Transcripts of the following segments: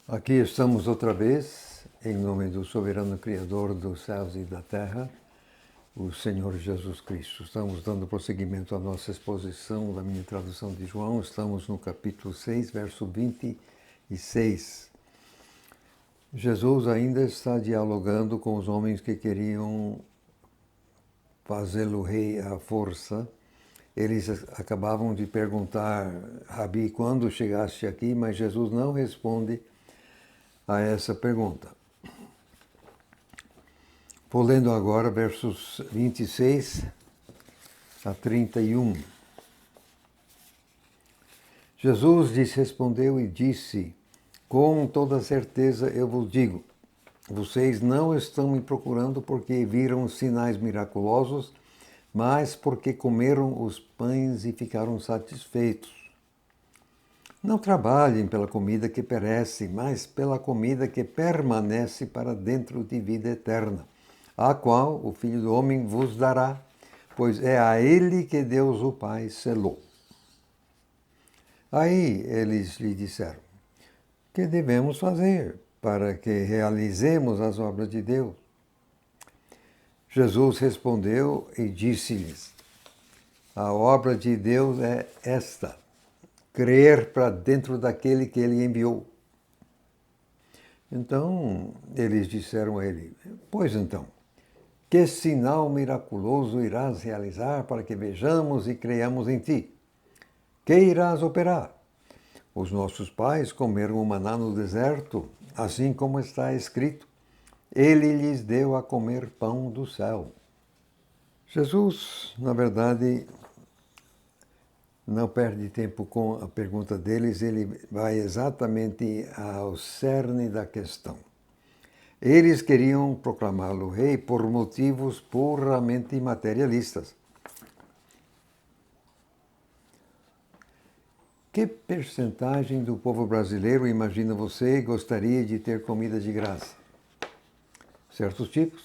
Aqui estamos outra vez, em nome do soberano Criador dos céus e da terra, o Senhor Jesus Cristo. Estamos dando prosseguimento à nossa exposição da minha tradução de João. Estamos no capítulo 6, verso 26. Jesus ainda está dialogando com os homens que queriam fazê-lo rei à força. Eles acabavam de perguntar, Rabi, quando chegaste aqui? Mas Jesus não responde a essa pergunta. Vou lendo agora versos 26 a 31. Jesus lhes respondeu e disse, com toda certeza eu vos digo, vocês não estão me procurando porque viram sinais miraculosos, mas porque comeram os pães e ficaram satisfeitos. Não trabalhem pela comida que perece, mas pela comida que permanece para dentro de vida eterna, a qual o Filho do Homem vos dará, pois é a ele que Deus o Pai selou. Aí eles lhe disseram, que devemos fazer para que realizemos as obras de Deus? Jesus respondeu e disse-lhes, a obra de Deus é esta, crer para dentro daquele que ele enviou. Então, eles disseram a ele, pois então, que sinal miraculoso irás realizar para que vejamos e creiamos em ti? Que irás operar? Os nossos pais comeram o maná no deserto, assim como está escrito, ele lhes deu a comer pão do céu. Jesus, na verdade, não perde tempo com a pergunta deles, ele vai exatamente ao cerne da questão. Eles queriam proclamá-lo rei por motivos puramente materialistas. Que percentagem do povo brasileiro, imagina você, gostaria de ter comida de graça? Certos tipos?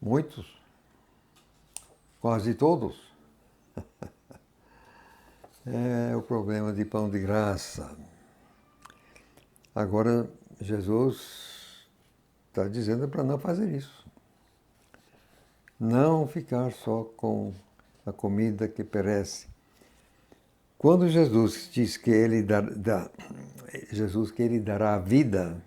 Muitos? Quase todos? É o problema de pão de graça. Agora, Jesus está dizendo para não fazer isso. Não ficar só com a comida que perece. Quando Jesus diz que ele dará a vida,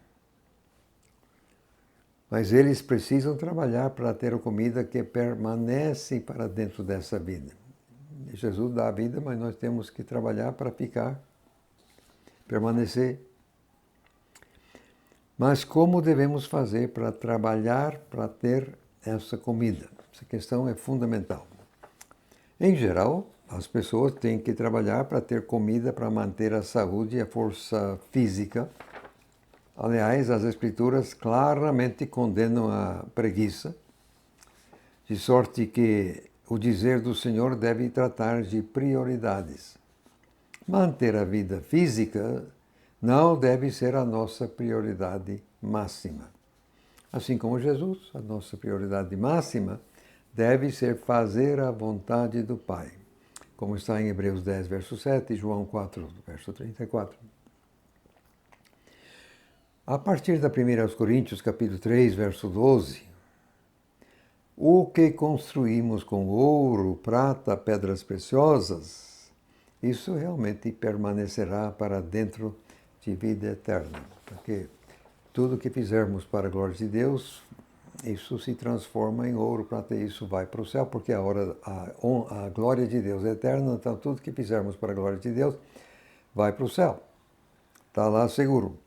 mas eles precisam trabalhar para ter a comida que permanece para dentro dessa vida. Jesus dá a vida, mas nós temos que trabalhar para ficar, permanecer. Mas como devemos fazer para trabalhar para ter essa comida? Essa questão é fundamental. Em geral, as pessoas têm que trabalhar para ter comida para manter a saúde e a força física. Aliás, as Escrituras claramente condenam a preguiça, de sorte que o dizer do Senhor deve tratar de prioridades. Manter a vida física não deve ser a nossa prioridade máxima. Assim como Jesus, a nossa prioridade máxima deve ser fazer a vontade do Pai, como está em Hebreus 10, verso 7 e João 4, verso 34. A partir da 1 Coríntios, capítulo 3, verso 12, o que construímos com ouro, prata, pedras preciosas, isso realmente permanecerá para dentro de vida eterna, porque tudo que fizermos para a glória de Deus, isso se transforma em ouro, prata, e isso vai para o céu, porque a glória de Deus é eterna, então tudo que fizermos para a glória de Deus vai para o céu. Está lá seguro.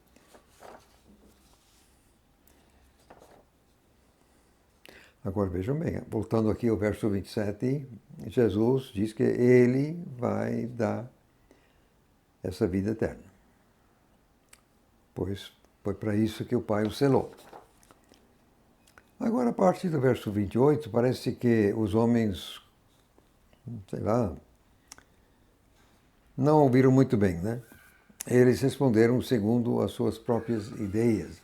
Agora vejam bem, voltando aqui ao verso 27, Jesus diz que ele vai dar essa vida eterna. Pois foi para isso que o Pai o selou. Agora, a partir do verso 28, parece que os homens, sei lá, não ouviram muito bem, né? Eles responderam segundo as suas próprias ideias.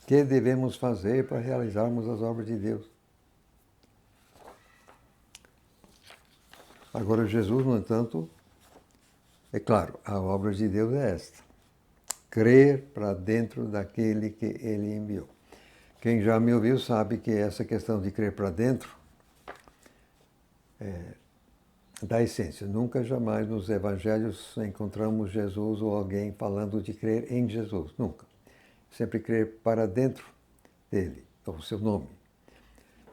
O que devemos fazer para realizarmos as obras de Deus? Agora, Jesus, no entanto, é claro, a obra de Deus é esta. crer para dentro daquele que ele enviou. Quem já me ouviu sabe que essa questão de crer para dentro é da essência. Nunca, jamais nos evangelhos encontramos Jesus ou alguém falando de crer em Jesus. Nunca. Sempre crer para dentro dele, o seu nome.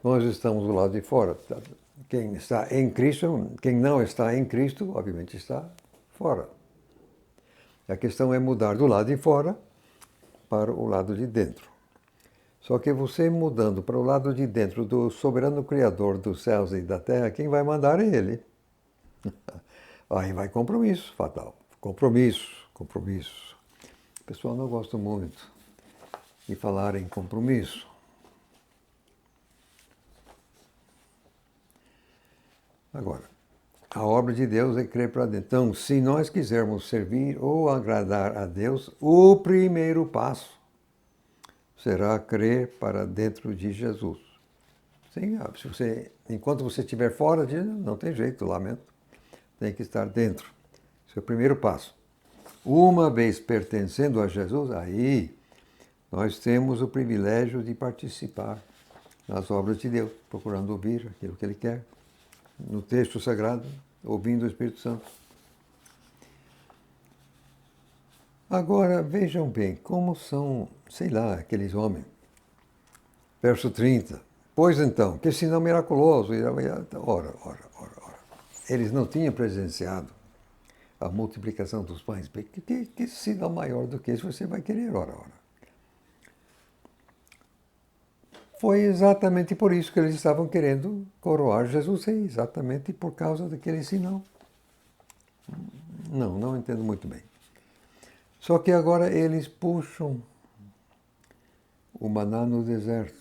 Nós estamos do lado de fora. Quem está em Cristo, quem não está em Cristo, obviamente está fora. A questão é mudar do lado de fora para o lado de dentro. Só que você mudando para o lado de dentro do soberano Criador dos céus e da terra, quem vai mandar é Ele. Aí vai compromisso fatal. Compromisso. O pessoal não gosta muito de falar em compromisso. Agora, a obra de Deus é crer para dentro. Então, se nós quisermos servir ou agradar a Deus, o primeiro passo será crer para dentro de Jesus. Sim, enquanto você estiver fora, não tem jeito, lamento. Tem que estar dentro. Esse é o primeiro passo. Uma vez pertencendo a Jesus, aí nós temos o privilégio de participar nas obras de Deus, procurando ouvir aquilo que Ele quer, no texto sagrado, ouvindo o Espírito Santo. Agora, vejam bem, como são, sei lá, aqueles homens. Verso 30. Pois então, que sinal miraculoso. Ora. Eles não tinham presenciado a multiplicação dos pães. Que sinal maior do que esse você vai querer, ora. Foi exatamente por isso que eles estavam querendo coroar Jesus, exatamente por causa daquele sinal. Não entendo muito bem. Só que agora eles puxam o maná no deserto.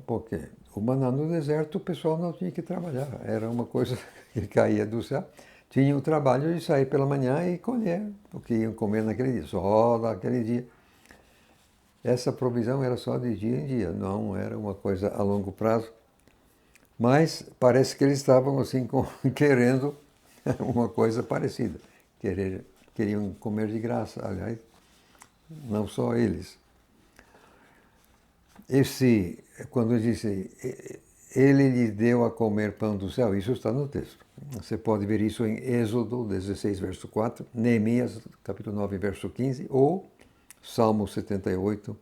Por quê? O maná no deserto o pessoal não tinha que trabalhar. Era uma coisa que caía do céu. Tinha o trabalho de sair pela manhã e colher o que iam comer naquele dia, só naquele dia. Essa provisão era só de dia em dia, não era uma coisa a longo prazo. Mas parece que eles estavam assim querendo uma coisa parecida. Queriam comer de graça, aliás, não só eles. Quando disse, ele lhe deu a comer pão do céu, isso está no texto. Você pode ver isso em Êxodo 16, verso 4, Neemias, capítulo 9, verso 15, ou Salmo 78,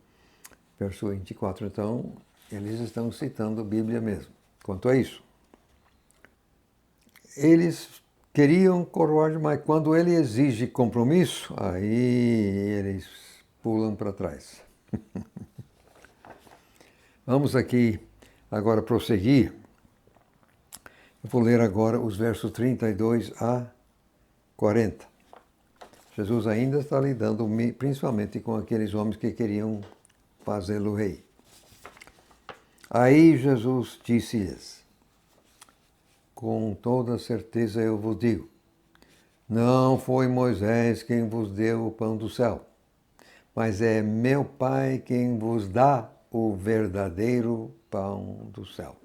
verso 24. Então, eles estão citando a Bíblia mesmo. Quanto a isso, eles queriam coroar, mas quando ele exige compromisso, aí eles pulam para trás. Vamos aqui agora prosseguir. Eu vou ler agora os versos 32 a 40. Jesus ainda está lidando principalmente com aqueles homens que queriam fazê-lo rei. Aí Jesus disse-lhes, com toda certeza eu vos digo, não foi Moisés quem vos deu o pão do céu, mas é meu Pai quem vos dá o verdadeiro pão do céu.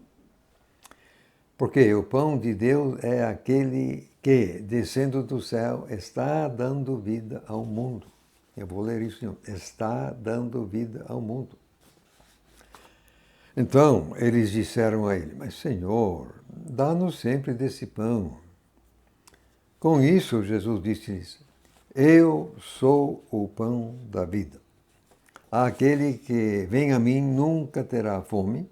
Porque o pão de Deus é aquele que, descendo do céu, está dando vida ao mundo. Eu vou ler isso. Está dando vida ao mundo. Então, eles disseram a ele, mas Senhor, dá-nos sempre desse pão. Com isso, Jesus disse-lhes, eu sou o pão da vida. Aquele que vem a mim nunca terá fome,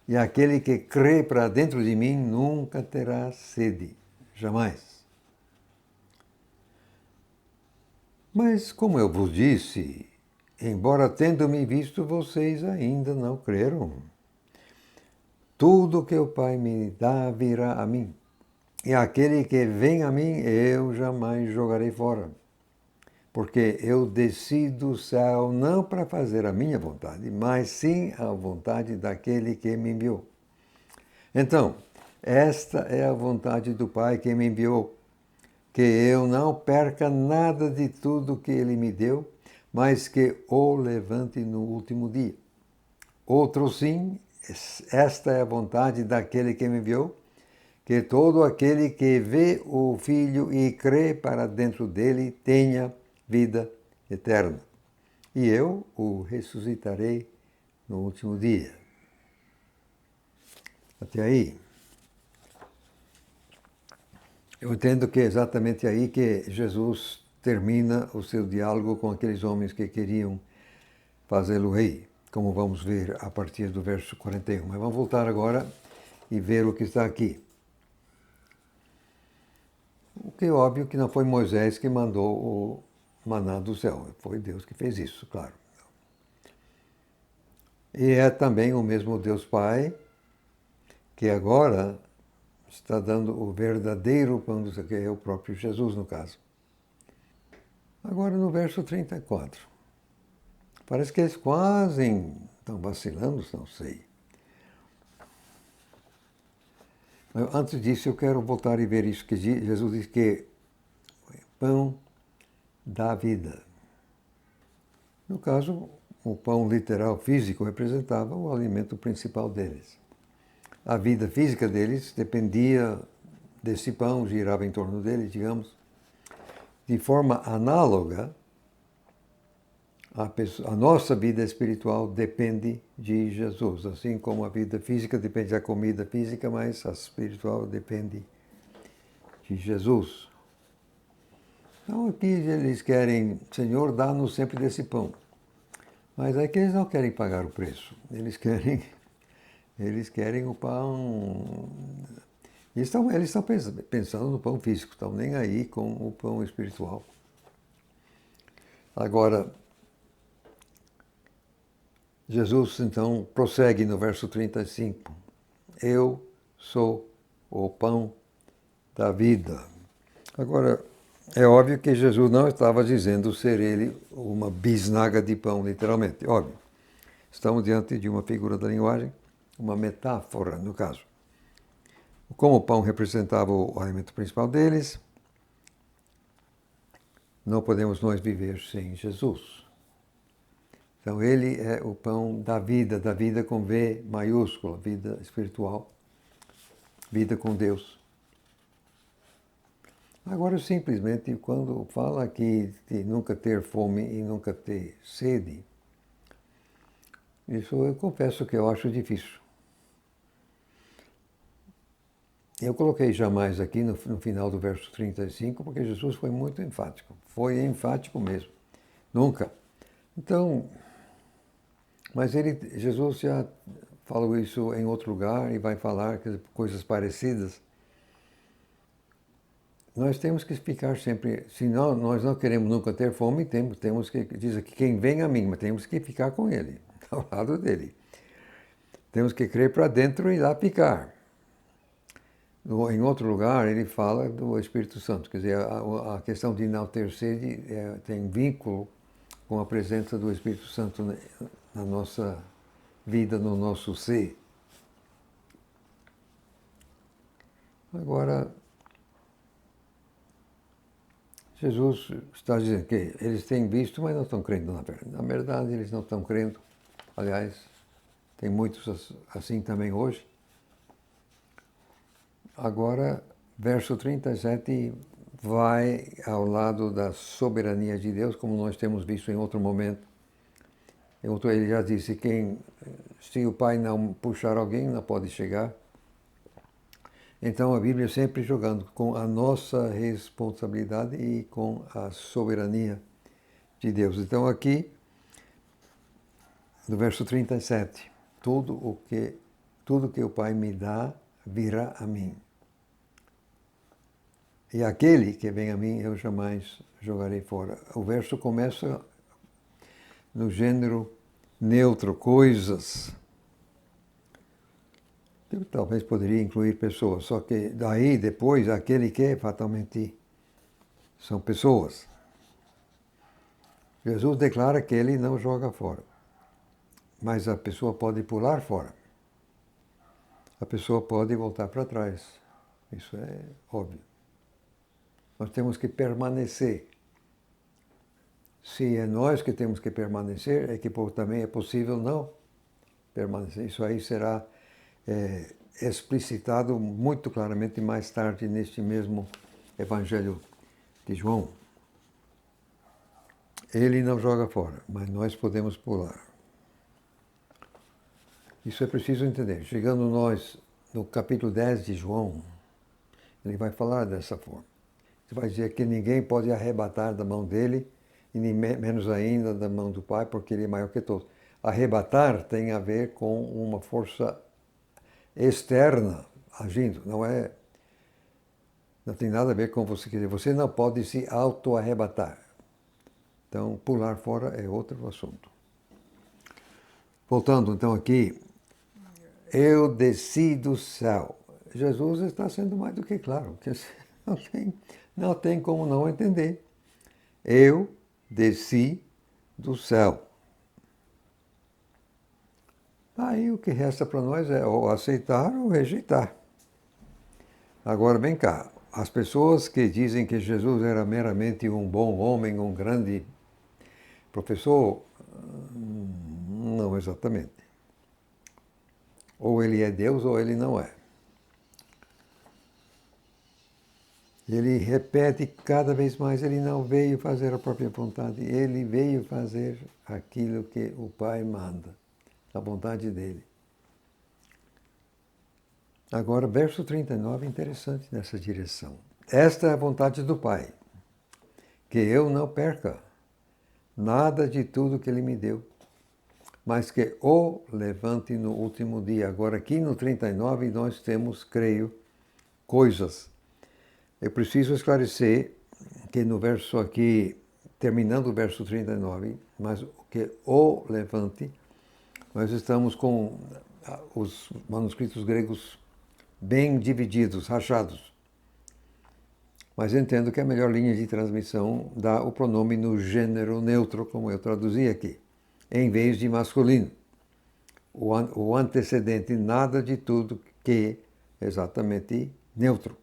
e aquele que crê para dentro de mim nunca terá sede, jamais. Mas, como eu vos disse, embora tendo-me visto, vocês ainda não creram. Tudo que o Pai me dá virá a mim, e aquele que vem a mim eu jamais jogarei fora. Porque eu desci do céu não para fazer a minha vontade, mas sim a vontade daquele que me enviou. Então, esta é a vontade do Pai que me enviou, que eu não perca nada de tudo que Ele me deu, mas que o levante no último dia. Outro sim, esta é a vontade daquele que me enviou, que todo aquele que vê o Filho e crê para dentro dele tenha vida eterna. E eu o ressuscitarei no último dia. Até aí. Eu entendo que é exatamente aí que Jesus termina o seu diálogo com aqueles homens que queriam fazê-lo rei, como vamos ver a partir do verso 41. Mas vamos voltar agora e ver o que está aqui. O que é óbvio que não foi Moisés que mandou o maná do céu, foi Deus que fez isso, claro. E é também o mesmo Deus Pai que agora está dando o verdadeiro pão do céu, que é o próprio Jesus, no caso. Agora no verso 34. Parece que eles quase estão vacilando, não sei. Mas antes disso, eu quero voltar e ver isso, que Jesus diz que pão da vida. No caso, o pão literal físico representava o alimento principal deles. A vida física deles dependia desse pão, girava em torno dele, digamos. De forma análoga, a nossa vida espiritual depende de Jesus, assim como a vida física depende da comida física, mas a espiritual depende de Jesus. Então aqui eles querem, Senhor, dá-nos sempre desse pão. Mas é que eles não querem pagar o preço. Eles querem o pão. Eles estão pensando no pão físico, estão nem aí com o pão espiritual. Agora, Jesus então prossegue no verso 35. Eu sou o pão da vida. Agora, é óbvio que Jesus não estava dizendo ser ele uma bisnaga de pão, literalmente. Óbvio. Estamos diante de uma figura da linguagem, uma metáfora, no caso. Como o pão representava o alimento principal deles, não podemos nós viver sem Jesus. Então, ele é o pão da vida com V maiúscula, vida espiritual, vida com Deus. Agora, simplesmente, quando fala aqui de nunca ter fome e nunca ter sede, isso eu confesso que eu acho difícil. Eu coloquei jamais aqui no final do verso 35, porque Jesus foi muito enfático. Foi enfático mesmo. Nunca. Então, mas Jesus já falou isso em outro lugar e vai falar coisas parecidas. Nós temos que ficar sempre, se nós não queremos nunca ter fome, temos que, diz aqui, quem vem a mim, mas temos que ficar com ele, ao lado dele. Temos que crer para dentro e lá ficar. Em outro lugar, ele fala do Espírito Santo, quer dizer, a questão de não ter sede tem vínculo com a presença do Espírito Santo na nossa vida, no nosso ser. Agora, Jesus está dizendo que eles têm visto, mas não estão crendo na verdade. Na verdade, eles não estão crendo. Aliás, tem muitos assim também hoje. Agora, verso 37 vai ao lado da soberania de Deus, como nós temos visto em outro momento. Ele já disse, se o Pai não puxar alguém, não pode chegar. Então a Bíblia sempre jogando com a nossa responsabilidade e com a soberania de Deus. Então aqui, no verso 37, tudo que o Pai me dá virá a mim. E aquele que vem a mim, eu jamais jogarei fora. O verso começa no gênero neutro, coisas. Que talvez poderia incluir pessoas, só que daí depois, aquele que fatalmente são pessoas. Jesus declara que ele não joga fora, mas a pessoa pode pular fora. A pessoa pode voltar para trás. Isso é óbvio. Nós temos que permanecer. Se é nós que temos que permanecer, é que também é possível não permanecer. Isso aí será explicitado muito claramente mais tarde neste mesmo Evangelho de João. Ele não joga fora, mas nós podemos pular. Isso é preciso entender. Chegando nós no capítulo 10 de João, ele vai falar dessa forma. Ele vai dizer que ninguém pode arrebatar da mão dele, e nem menos ainda da mão do Pai, porque ele é maior que todos. Arrebatar tem a ver com uma força externa agindo, não tem nada a ver com você. Quer dizer, você não pode se auto-arrebatar. Então, pular fora é outro assunto. Voltando então aqui, eu desci do céu. Jesus está sendo mais do que claro, que não tem como não entender. Eu desci do céu. Aí o que resta para nós é ou aceitar ou rejeitar. Agora vem cá, as pessoas que dizem que Jesus era meramente um bom homem, um grande professor, não exatamente. Ou ele é Deus ou ele não é. Ele repete cada vez mais, ele não veio fazer a própria vontade, ele veio fazer aquilo que o Pai manda, a vontade dele. Agora, verso 39 é interessante nessa direção. Esta é a vontade do Pai, que eu não perca nada de tudo que ele me deu, mas que o levante no último dia. Agora, aqui no 39, nós temos, creio, coisas. Eu preciso esclarecer que no verso aqui, terminando o verso 39, mas o que o levante, nós estamos com os manuscritos gregos bem divididos, rachados. Mas entendo que a melhor linha de transmissão dá o pronome no gênero neutro, como eu traduzi aqui, em vez de masculino. O antecedente, nada de tudo que exatamente neutro.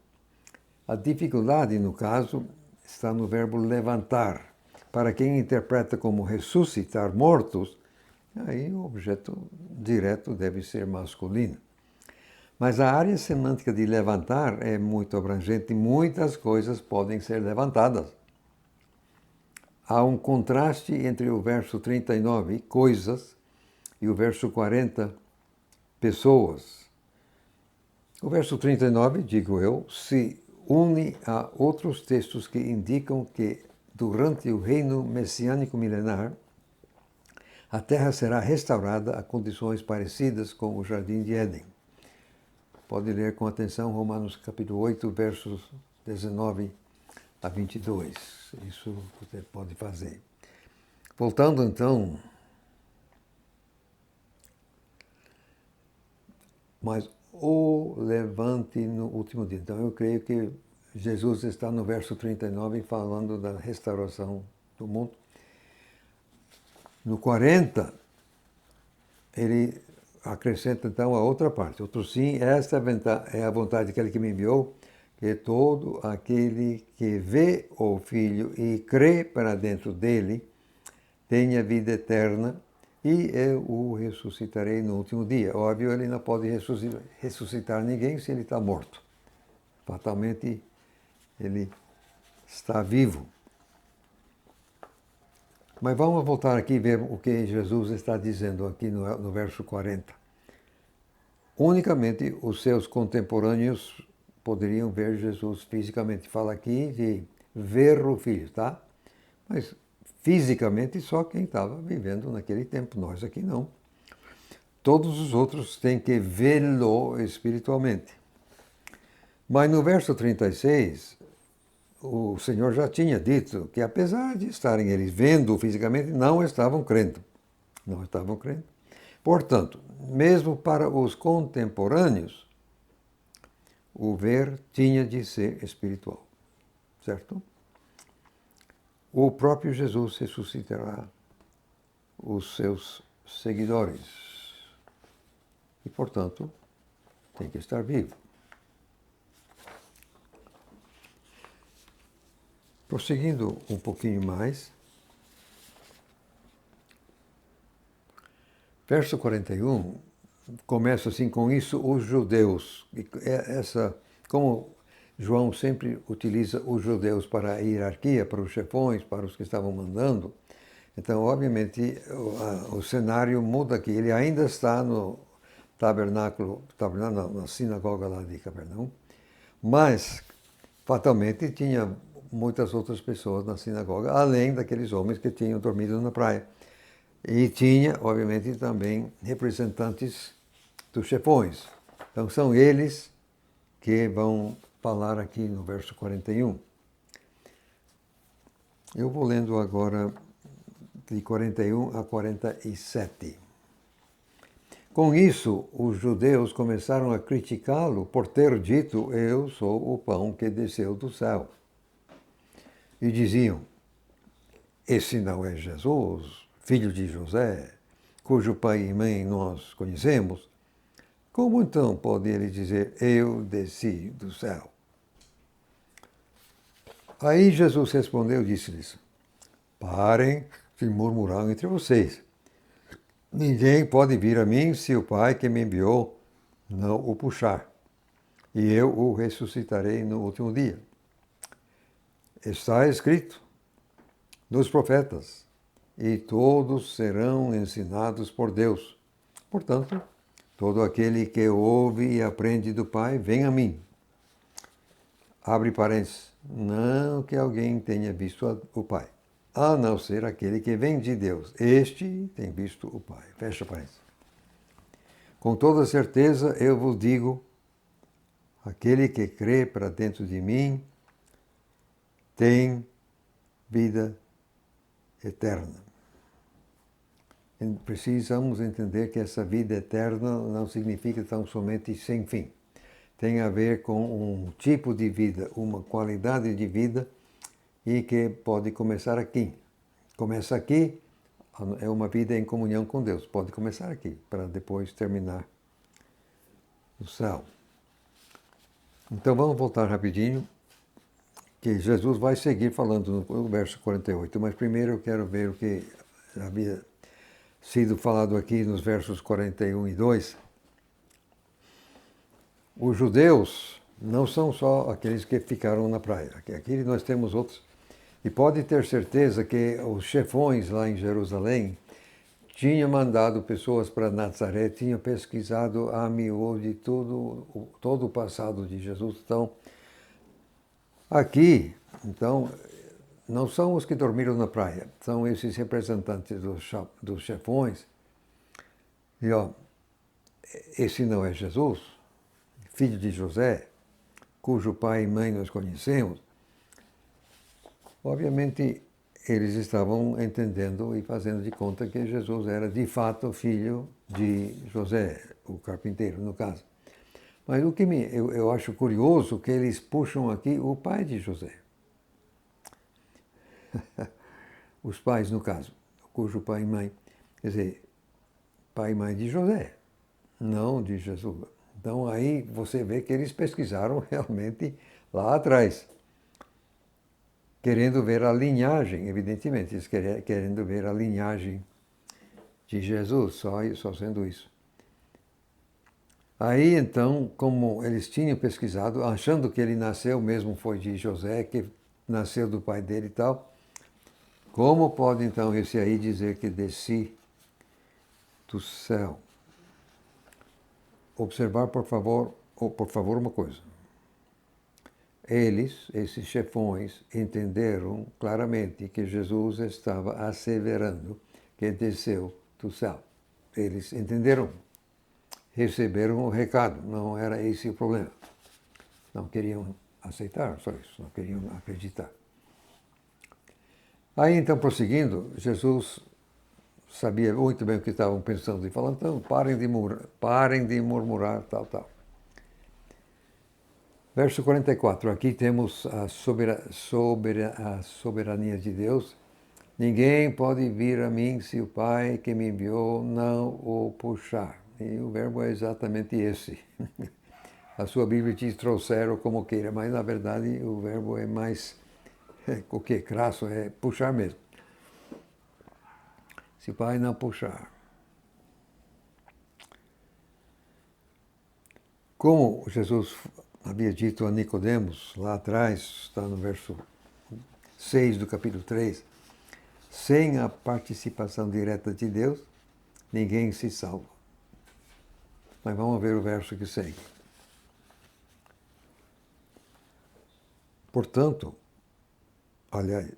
A dificuldade, no caso, está no verbo levantar. Para quem interpreta como ressuscitar mortos, aí o objeto direto deve ser masculino. Mas a área semântica de levantar é muito abrangente e muitas coisas podem ser levantadas. Há um contraste entre o verso 39, coisas, e o verso 40, pessoas. O verso 39, digo eu, se une a outros textos que indicam que durante o reino messiânico milenar, a terra será restaurada a condições parecidas com o jardim de Éden. Pode ler com atenção Romanos capítulo 8, versos 19 a 22. Isso você pode fazer. Voltando então, mas o levante no último dia. Então eu creio que Jesus está no verso 39 falando da restauração do mundo. No 40, ele acrescenta então a outra parte. Outro sim, esta é a vontade daquele que me enviou, que todo aquele que vê o Filho e crê para dentro dele tenha vida eterna, e eu o ressuscitarei no último dia. Óbvio, ele não pode ressuscitar ninguém se ele está morto. Fatalmente, ele está vivo. Mas vamos voltar aqui e ver o que Jesus está dizendo aqui no verso 40. Unicamente os seus contemporâneos poderiam ver Jesus fisicamente. Fala aqui de ver o Filho, tá? Mas fisicamente só quem estava vivendo naquele tempo, nós aqui não. Todos os outros têm que vê-lo espiritualmente. Mas no verso 36, o Senhor já tinha dito que apesar de estarem eles vendo fisicamente, não estavam crendo. Não estavam crendo. Portanto, mesmo para os contemporâneos, o ver tinha de ser espiritual. Certo? O próprio Jesus ressuscitará os seus seguidores. E, portanto, tem que estar vivo. Prosseguindo um pouquinho mais, verso 41, começa assim com isso os judeus. Como João sempre utiliza os judeus para a hierarquia, para os chefões, para os que estavam mandando, Então, obviamente, o cenário muda aqui. Ele ainda está no tabernáculo não, na sinagoga lá de Capernaum, mas, fatalmente, tinha muitas outras pessoas na sinagoga, além daqueles homens que tinham dormido na praia. E tinha, obviamente, também representantes dos chefões. Então, são eles que vão falar aqui no verso 41. Eu vou lendo agora de 41 a 47. Com isso, os judeus começaram a criticá-lo por ter dito: Eu sou o pão que desceu do céu. E diziam: Esse não é Jesus, filho de José, cujo pai e mãe nós conhecemos? Como então pode ele dizer: Eu desci do céu? Aí Jesus respondeu e disse-lhes: Parem de murmurar entre vocês. Ninguém pode vir a mim se o Pai que me enviou não o puxar, e eu o ressuscitarei no último dia. Está escrito nos profetas, e todos serão ensinados por Deus. Portanto, todo aquele que ouve e aprende do Pai, vem a mim. Abre parênteses, não que alguém tenha visto o Pai, a não ser aquele que vem de Deus. Este tem visto o Pai. Fecha parênteses. Com toda certeza eu vos digo, aquele que crê para dentro de mim tem vida eterna. Precisamos entender que essa vida eterna não significa tão somente sem fim. Tem a ver com um tipo de vida, uma qualidade de vida e que pode começar aqui. Começa aqui, é uma vida em comunhão com Deus. Pode começar aqui, para depois terminar no céu. Então vamos voltar rapidinho, que Jesus vai seguir falando no verso 48, mas primeiro eu quero ver o que havia sido falado aqui nos versos 41 e 2. Os judeus não são só aqueles que ficaram na praia. Aqui nós temos outros. E pode ter certeza que os chefões lá em Jerusalém tinham mandado pessoas para Nazaré, tinham pesquisado a miúde todo o passado de Jesus. Então, aqui, então, não são os que dormiram na praia, são esses representantes dos chefões. E, esse não é Jesus, filho de José, cujo pai e mãe nós conhecemos. Obviamente, eles estavam entendendo e fazendo de conta que Jesus era, de fato, filho de José, o carpinteiro, no caso. Mas o que eu acho curioso é que eles puxam aqui o pai de José. Os pais, no caso, cujo pai e mãe. Quer dizer, pai e mãe de José, não de Jesus. Então, aí você vê que eles pesquisaram realmente lá atrás. Querendo ver a linhagem, evidentemente, eles querendo ver a linhagem de Jesus, só sendo isso. Aí, então, como eles tinham pesquisado, achando que ele nasceu mesmo foi de José, que nasceu do pai dele e tal, como pode, então, esse aí dizer que desci do céu? Observar, por favor, uma coisa. Eles, esses chefões, entenderam claramente que Jesus estava asseverando que desceu do céu. Eles entenderam, receberam o recado, não era esse o problema. Não queriam aceitar, só isso, não queriam acreditar. Aí, então, prosseguindo, Jesus sabia muito bem o que estavam pensando e falando, então, parem de murmurar, tal. Verso 44, aqui temos a soberania de Deus. Ninguém pode vir a mim se o Pai que me enviou não o puxar. E o verbo é exatamente esse. A sua Bíblia diz trouxeram como queira, mas na verdade o verbo é mais, o que? Crasso, é puxar mesmo. Se o Pai não puxar. Como Jesus havia dito a Nicodemos lá atrás, está no verso 6 do capítulo 3, sem a participação direta de Deus, ninguém se salva. Mas vamos ver o verso que segue. Portanto, aliás,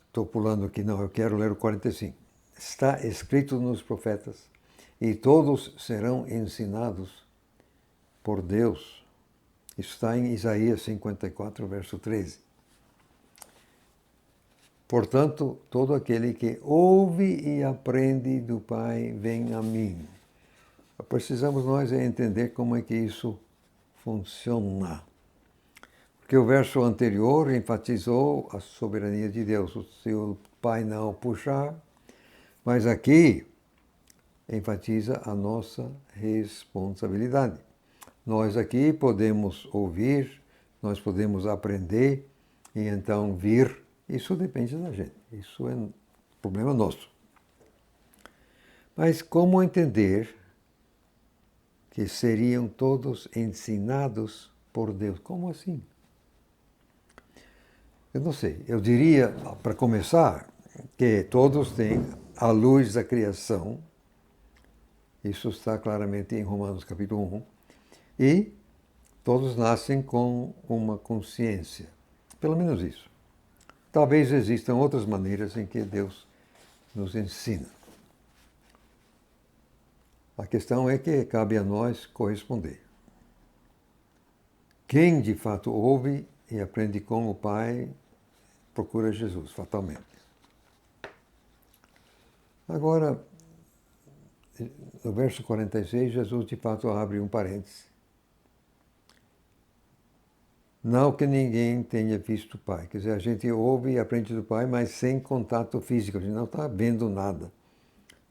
estou pulando aqui, não, eu quero ler o 45. Está escrito nos profetas, e todos serão ensinados por Deus. Isso está em Isaías 54, verso 13. Portanto, todo aquele que ouve e aprende do Pai vem a mim. Precisamos nós entender como é que isso funciona. Porque o verso anterior enfatizou a soberania de Deus. Se o Pai não puxar, mas aqui enfatiza a nossa responsabilidade. Nós aqui podemos ouvir, nós podemos aprender e então vir. Isso depende da gente. Isso é um problema nosso. Mas como entender que seriam todos ensinados por Deus? Como assim? Eu não sei. Eu diria, para começar, que todos têm a luz da criação. Isso está claramente em Romanos capítulo 1. E todos nascem com uma consciência. Pelo menos isso. Talvez existam outras maneiras em que Deus nos ensina. A questão é que cabe a nós corresponder. Quem de fato ouve e aprende com o Pai, procura Jesus, fatalmente. Agora, no verso 46, Jesus de fato abre um parêntese. Não que ninguém tenha visto o Pai. Quer dizer, a gente ouve e aprende do Pai, mas sem contato físico. A gente não está vendo nada.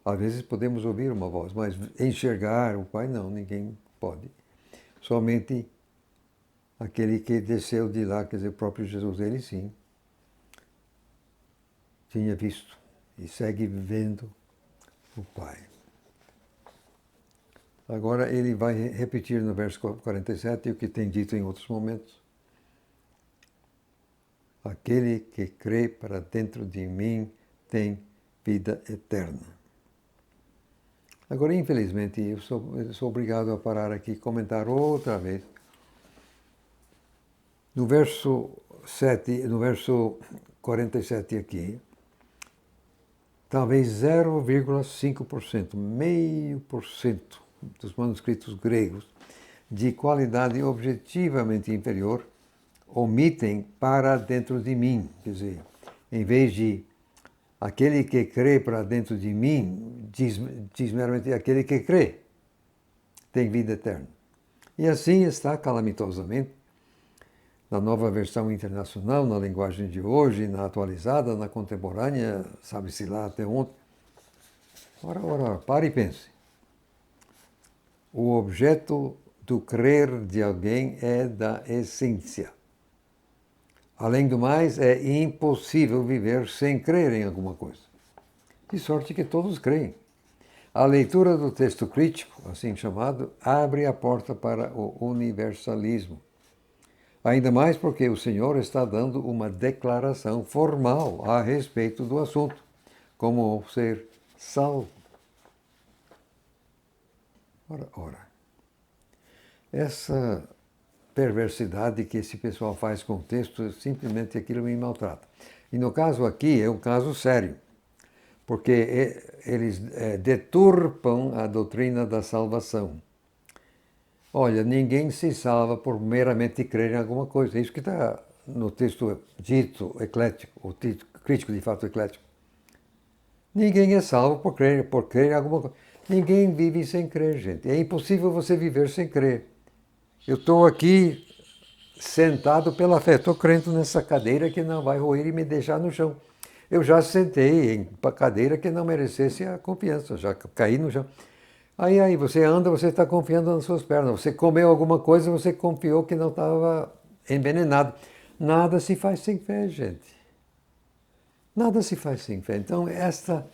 Às vezes podemos ouvir uma voz, mas enxergar o Pai não, ninguém pode. Somente aquele que desceu de lá, quer dizer, o próprio Jesus, ele sim, tinha visto e segue vendo o Pai. Agora ele vai repetir no verso 47 o que tem dito em outros momentos. Aquele que crê para dentro de mim tem vida eterna. Agora, infelizmente, eu sou obrigado a parar aqui e comentar outra vez. No verso 47 aqui, talvez 0,5%, meio por cento dos manuscritos gregos de qualidade objetivamente inferior omitem para dentro de mim. Quer dizer, em vez de aquele que crê para dentro de mim, diz meramente aquele que crê tem vida eterna. E assim está calamitosamente na nova versão internacional, na linguagem de hoje, na atualizada, na contemporânea, sabe-se lá até ontem. Ora, pare e pense. O objeto do crer de alguém é da essência. Além do mais, é impossível viver sem crer em alguma coisa. De sorte que todos creem. A leitura do texto crítico, assim chamado, abre a porta para o universalismo. Ainda mais porque o Senhor está dando uma declaração formal a respeito do assunto, como ser salvo. Ora. Essa perversidade que esse pessoal faz com o texto, simplesmente aquilo me maltrata. E no caso aqui é um caso sério, porque eles deturpam a doutrina da salvação. Olha, ninguém se salva por meramente crer em alguma coisa. É isso que está no texto dito eclético, o crítico de fato eclético. Ninguém é salvo por crer em alguma coisa. Ninguém vive sem crer, gente. É impossível você viver sem crer. Eu estou aqui sentado pela fé. Estou crendo nessa cadeira que não vai roer e me deixar no chão. Eu já sentei em uma cadeira que não merecesse a confiança. Já caí no chão. Aí você anda, você está confiando nas suas pernas. Você comeu alguma coisa, você confiou que não estava envenenado. Nada se faz sem fé, gente. Nada se faz sem fé. Então, esta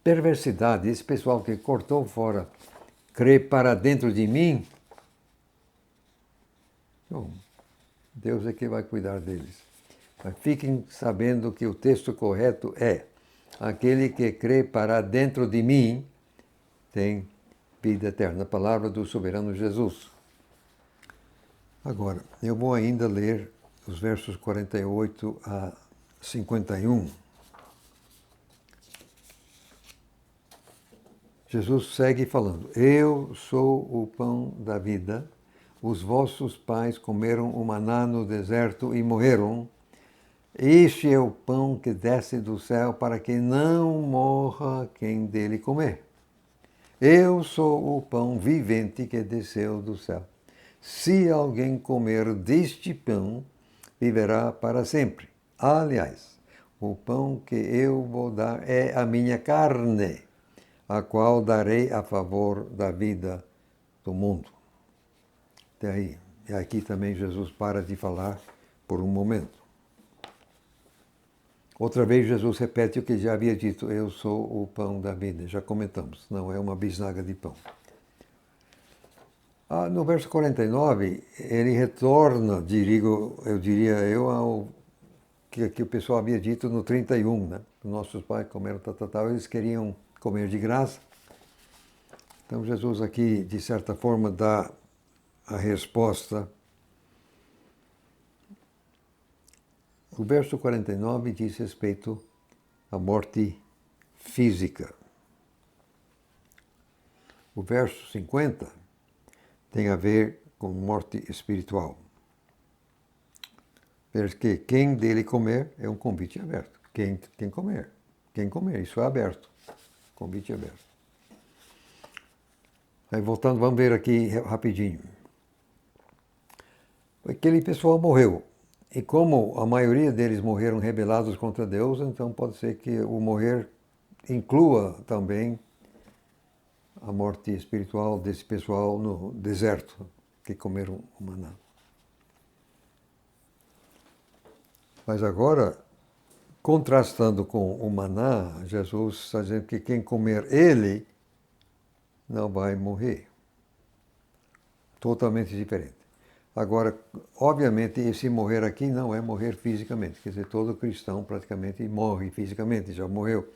perversidade, esse pessoal que cortou fora, crê para dentro de mim, bom, Deus é que vai cuidar deles. Mas fiquem sabendo que o texto correto é: aquele que crê para dentro de mim tem vida eterna. A palavra do soberano Jesus. Agora, eu vou ainda ler os versos 48 a 51. Jesus segue falando: Eu sou o pão da vida. Os vossos pais comeram o maná no deserto e morreram. Este é o pão que desce do céu para que não morra quem dele comer. Eu sou o pão vivente que desceu do céu. Se alguém comer deste pão, viverá para sempre. Aliás, o pão que eu vou dar é a minha carne, a qual darei a favor da vida do mundo. Até aí. E aqui também Jesus para de falar por um momento. Outra vez Jesus repete o que já havia dito: eu sou o pão da vida. Já comentamos, não é uma bisnaga de pão. No verso 49, ele retorna, eu diria eu, ao que o pessoal havia dito no 31, né? Nossos pais comeram tal, eles queriam comer de graça. Então Jesus aqui, de certa forma, dá a resposta. O verso 49 diz respeito à morte física. O verso 50 tem a ver com morte espiritual. Porque quem dele comer é um convite aberto. Quem comer, isso é aberto. Convite aberto. Aí voltando, vamos ver aqui rapidinho. Aquele pessoal morreu. E como a maioria deles morreram rebelados contra Deus, então pode ser que o morrer inclua também a morte espiritual desse pessoal no deserto, que comeram o maná. Mas agora, contrastando com o maná, Jesus está dizendo que quem comer ele não vai morrer. Totalmente diferente. Agora, obviamente, esse morrer aqui não é morrer fisicamente. Quer dizer, todo cristão praticamente morre fisicamente, já morreu.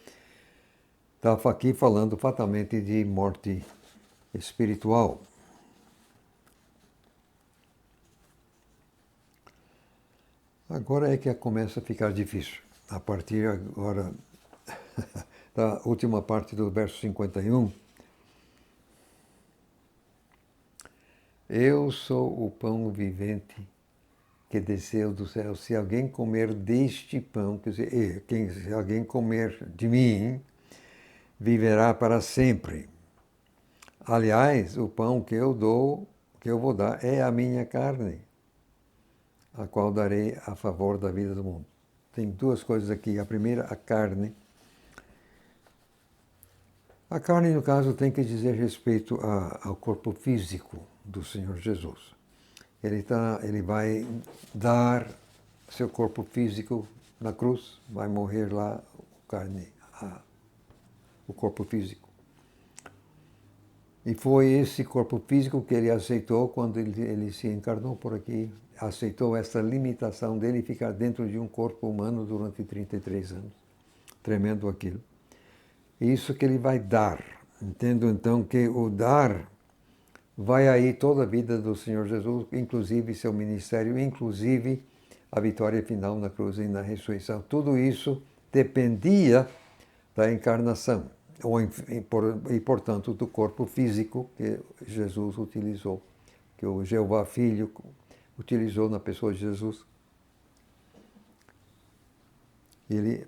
Está aqui falando fatalmente de morte espiritual. Agora é que começa a ficar difícil. A partir agora da última parte do verso 51. Eu sou o pão vivente que desceu do céu. Se alguém comer deste pão, quer dizer, se alguém comer de mim, viverá para sempre. Aliás, o pão que eu vou dar, é a minha carne, a qual darei a favor da vida do mundo. Tem duas coisas aqui. A primeira, a carne. A carne, no caso, tem que dizer respeito ao corpo físico do Senhor Jesus. Ele vai dar seu corpo físico na cruz, vai morrer lá, o corpo físico. E foi esse corpo físico que ele aceitou quando ele se encarnou por aqui, aceitou essa limitação dele ficar dentro de um corpo humano durante 33 anos. Tremendo aquilo. Isso que ele vai dar. Entendo então que o dar vai aí toda a vida do Senhor Jesus, inclusive seu ministério, inclusive a vitória final na cruz e na ressurreição. Tudo isso dependia da encarnação, e portanto do corpo físico que Jesus utilizou, que o Jeová Filho utilizou na pessoa de Jesus.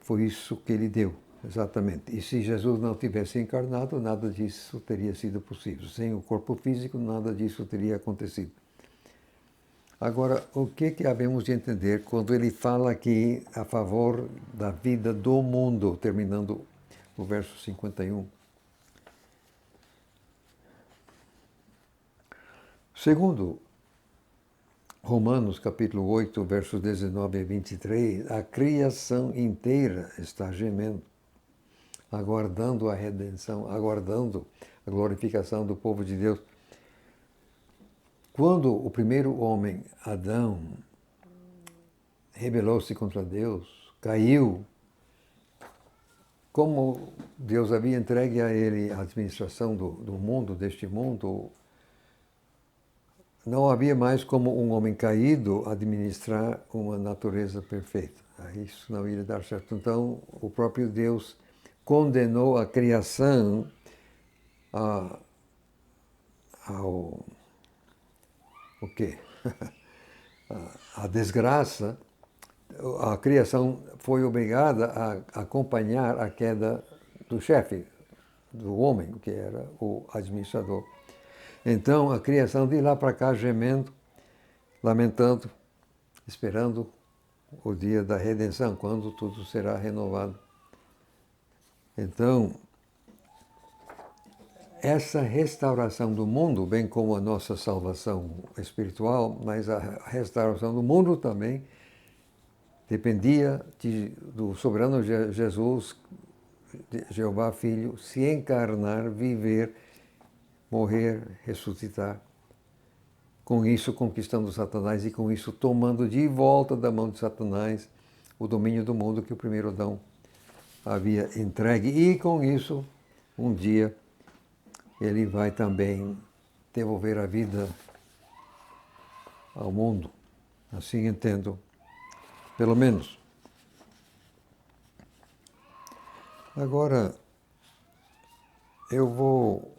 Foi isso que ele deu, exatamente. E se Jesus não tivesse encarnado, nada disso teria sido possível. Sem o corpo físico, nada disso teria acontecido. Agora, o que havemos de entender quando ele fala aqui a favor da vida do mundo, terminando o verso 51? Segundo Romanos capítulo 8, versos 19 a 23, a criação inteira está gemendo, aguardando a redenção, aguardando a glorificação do povo de Deus. Quando o primeiro homem, Adão, rebelou-se contra Deus, caiu, como Deus havia entregue a ele a administração do mundo, deste mundo, não havia mais como um homem caído administrar uma natureza perfeita. Isso não ia dar certo. Então, o próprio Deus condenou a criação ao o quê? A desgraça. A criação foi obrigada a acompanhar a queda do chefe, do homem, que era o administrador. Então, a criação de lá para cá gemendo, lamentando, esperando o dia da redenção, quando tudo será renovado. Então, essa restauração do mundo, bem como a nossa salvação espiritual, mas a restauração do mundo também, dependia do soberano Jesus, Jeová Filho, se encarnar, viver, morrer, ressuscitar. Com isso conquistando Satanás e com isso tomando de volta da mão de Satanás o domínio do mundo que o primeiro Adão havia entregue. E com isso, um dia, ele vai também devolver a vida ao mundo. Assim entendo, pelo menos. Agora, eu vou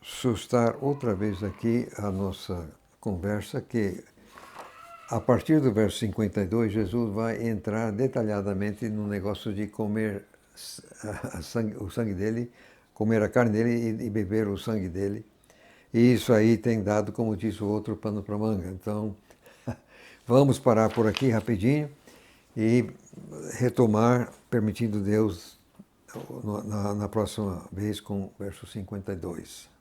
sustar outra vez aqui a nossa conversa, que a partir do verso 52, Jesus vai entrar detalhadamente no negócio de comer o sangue dele, comer a carne dele e beber o sangue dele. E isso aí tem dado, como disse o outro, pano para manga. Então, vamos parar por aqui rapidinho e retomar, permitindo Deus, na próxima vez com o verso 52.